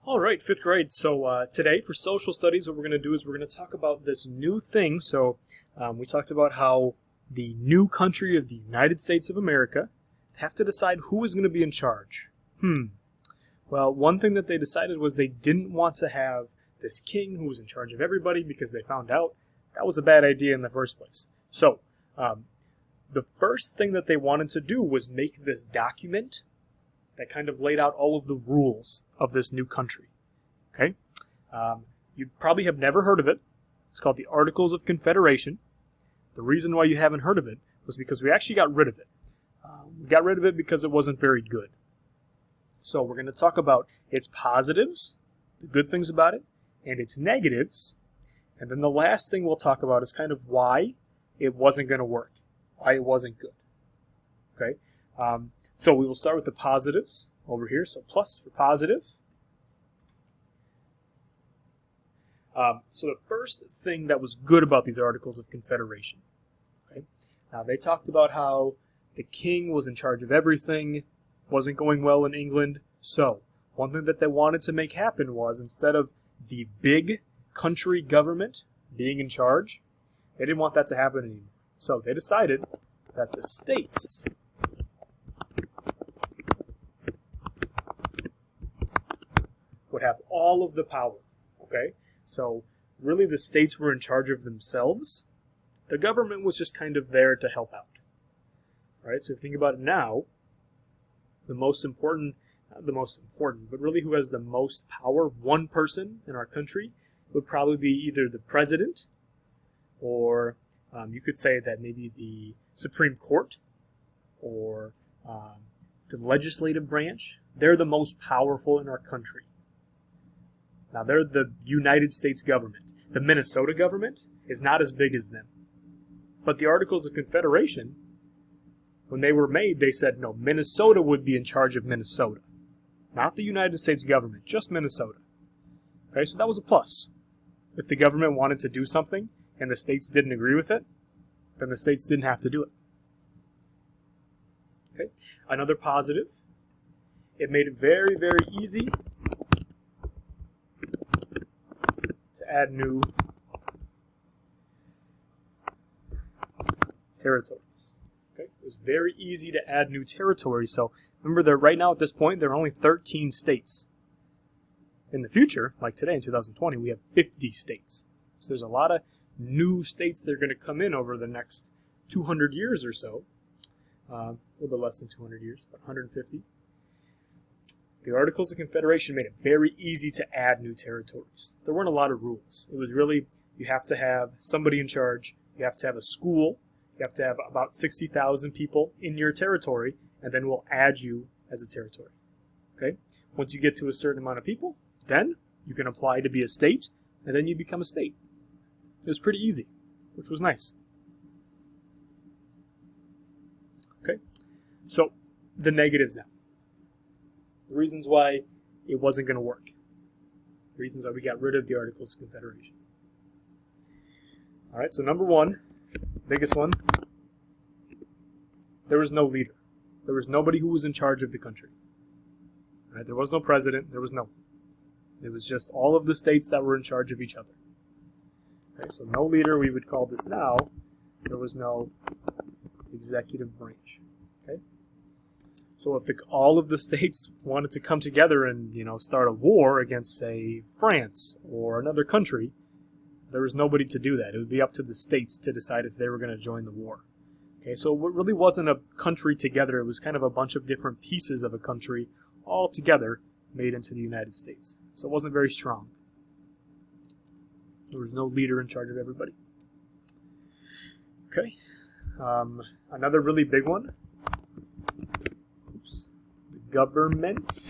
All right, fifth grade. So today for social studies, what we're going to do is we're going to talk about this new thing. We talked about how the new country of the United States of America have to decide who is going to be in charge. Well, one thing that they decided was they didn't want to have this king who was in charge of everybody because they found out that was a bad idea in the first place. So the first thing that they wanted to do was make this document that kind of laid out all of the rules of this new country. Okay, you probably have never heard of it. It's called the Articles of Confederation. The reason why you haven't heard of it was because we actually got rid of it. We got rid of it because it wasn't very good. So we're going to talk about its positives, the good things about it, and its negatives. And then the last thing we'll talk about is kind of why it wasn't going to work, why it wasn't good. Okay. So we will start with the positives over here. So plus for positive. So the first thing that was good about these Articles of Confederation. Okay? Now they talked about how the king was in charge of everything, wasn't going well in England. So one thing that they wanted to make happen was instead of the big country government being in charge, they didn't want that to happen anymore. So they decided that the states would have all of the power. Okay? So really the states were in charge of themselves. The government was just kind of there to help out. All right? So if you think about it now, the most important, not the most important, but really who has the most power, one person in our country, would probably be either the president or you could say that maybe the Supreme Court or the legislative branch. They're the most powerful in our country. Now, they're the United States government. The Minnesota government is not as big as them. But the Articles of Confederation, when they were made, they said, no, Minnesota would be in charge of Minnesota. Not the United States government, just Minnesota. Okay, so that was a plus. If the government wanted to do something and the states didn't agree with it, then the states didn't have to do it. Okay, another positive, it made it very, very easy to add new territories. Okay? It was very easy to add new territories. So remember that right now at this point, there are only 13 states. In the future, like today in 2020, we have 50 states. So there's a lot of new states that are going to come in over the next 200 years or so. A little bit less than 200 years, about 150. The Articles of Confederation made it very easy to add new territories. There weren't a lot of rules. It was really, you have to have somebody in charge, you have to have a school, you have to have about 60,000 people in your territory, and then we'll add you as a territory. Okay? Once you get to a certain amount of people, then you can apply to be a state, and then you become a state. It was pretty easy, which was nice. Okay? So, the negatives now. The reasons why it wasn't going to work. The reasons why we got rid of the Articles of Confederation. Alright, so number one, biggest one, there was no leader. There was nobody who was in charge of the country. Right? There was no president. There was no one. It was just all of the states that were in charge of each other. Okay, so no leader, we would call this now. There was no executive branch. Okay? So if all of the states wanted to come together and, start a war against, say, France or another country, there was nobody to do that. It would be up to the states to decide if they were going to join the war. Okay, so it really wasn't a country together. It was kind of a bunch of different pieces of a country all together made into the United States. So it wasn't very strong. There was no leader in charge of everybody. Okay, another really big one. Government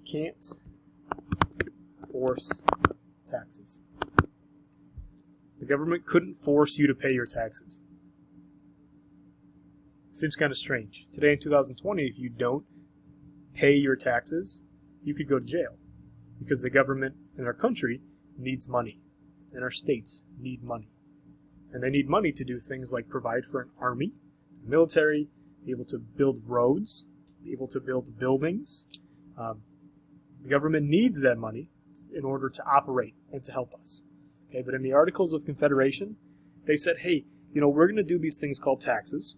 can't force taxes. The government couldn't force you to pay your taxes. Seems kind of strange. Today in 2020, if you don't pay your taxes, you could go to jail because the government in our country needs money and our states need money. And they need money to do things like provide for an army, military, be able to build roads, be able to build buildings. The government needs that money in order to operate and to help us. Okay, but in the Articles of Confederation, they said, hey, we're going to do these things called taxes.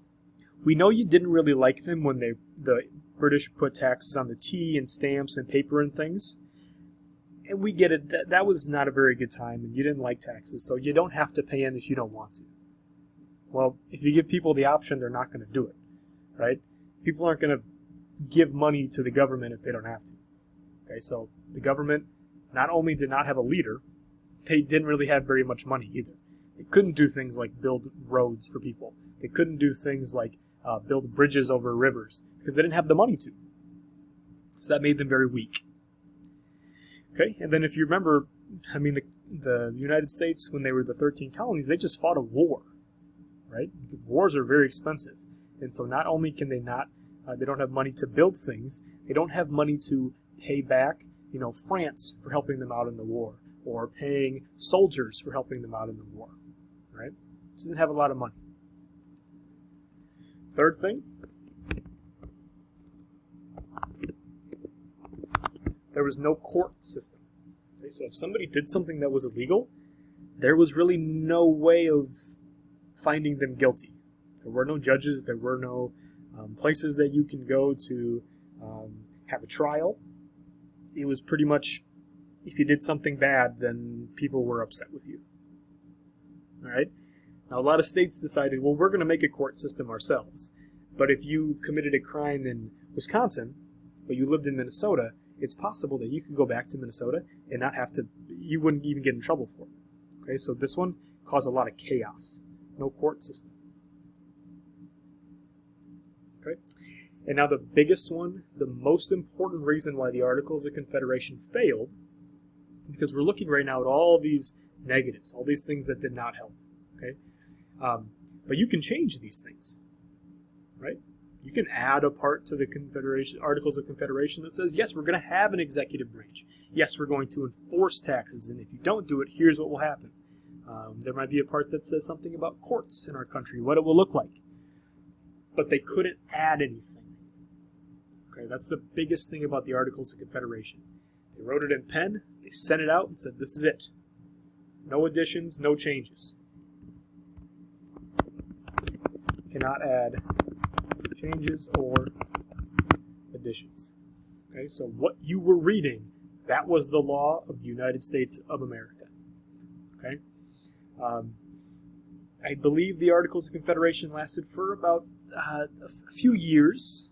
We know you didn't really like them when the British put taxes on the tea and stamps and paper and things. And we get it. That was not a very good time, and you didn't like taxes, so you don't have to pay in if you don't want to. Well, if you give people the option, they're not going to do it, right? People aren't going to give money to the government if they don't have to. Okay, so the government not only did not have a leader, they didn't really have very much money either. They couldn't do things like build roads for people. They couldn't do things like build bridges over rivers because they didn't have the money to. So that made them very weak. Okay, and then if you remember, the United States, when they were the 13 colonies, they just fought a war, right? Wars are very expensive. And so not only can they they don't have money to build things, they don't have money to pay back, France for helping them out in the war, or paying soldiers for helping them out in the war, right? It doesn't have a lot of money. Third thing, there was no court system. Okay, so if somebody did something that was illegal, there was really no way of finding them guilty. There were no judges, there were no places that you can go to have a trial. It was pretty much, if you did something bad, then people were upset with you. All right? Now, a lot of states decided, well, we're going to make a court system ourselves. But if you committed a crime in Wisconsin, but you lived in Minnesota, it's possible that you could go back to Minnesota and not have to, you wouldn't even get in trouble for it. Okay, so this one caused a lot of chaos. No court system. Okay? And now the biggest one, the most important reason why the Articles of Confederation failed, because we're looking right now at all these negatives, all these things that did not help. Okay, but you can change these things, right? You can add a part to the Confederation Articles of Confederation that says, yes, we're going to have an executive branch. Yes, we're going to enforce taxes, and if you don't do it, here's what will happen. There might be a part that says something about courts in our country, what it will look like. But they couldn't add anything. Okay, that's the biggest thing about the Articles of Confederation. They wrote it in pen, they sent it out and said, this is it. No additions, no changes. Cannot add changes or additions. Okay, so what you were reading, that was the law of the United States of America. Okay, I believe the Articles of Confederation lasted for about a few years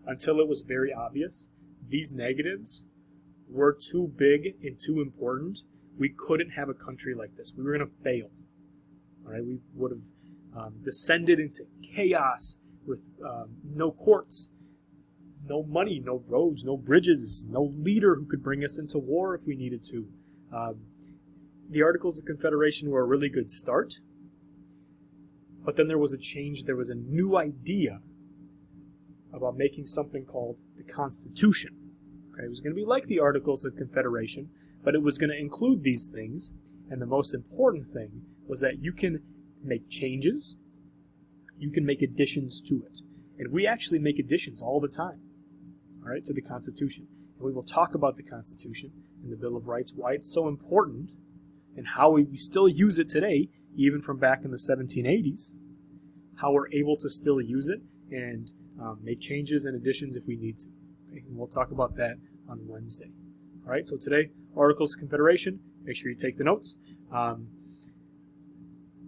until it was very obvious these negatives were too big and too important. We couldn't have a country like this. We were going to fail. All right, we would have descended into chaos with no courts, no money, no roads, no bridges, no leader who could bring us into war if we needed to. The Articles of Confederation were a really good start, but then there was a change. There was a new idea about making something called the Constitution. Okay, it was going to be like the Articles of Confederation, but it was going to include these things, and the most important thing was that you can make changes, you can make additions to it. And we actually make additions all the time, all right, to the Constitution. And we will talk about the Constitution and the Bill of Rights, why it's so important, and how we still use it today, even from back in the 1780s, how we're able to still use it and make changes and additions if we need to. Okay? And we'll talk about that on Wednesday. All right, so today, Articles of Confederation. Make sure you take the notes.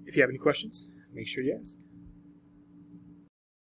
If you have any questions, make sure you ask.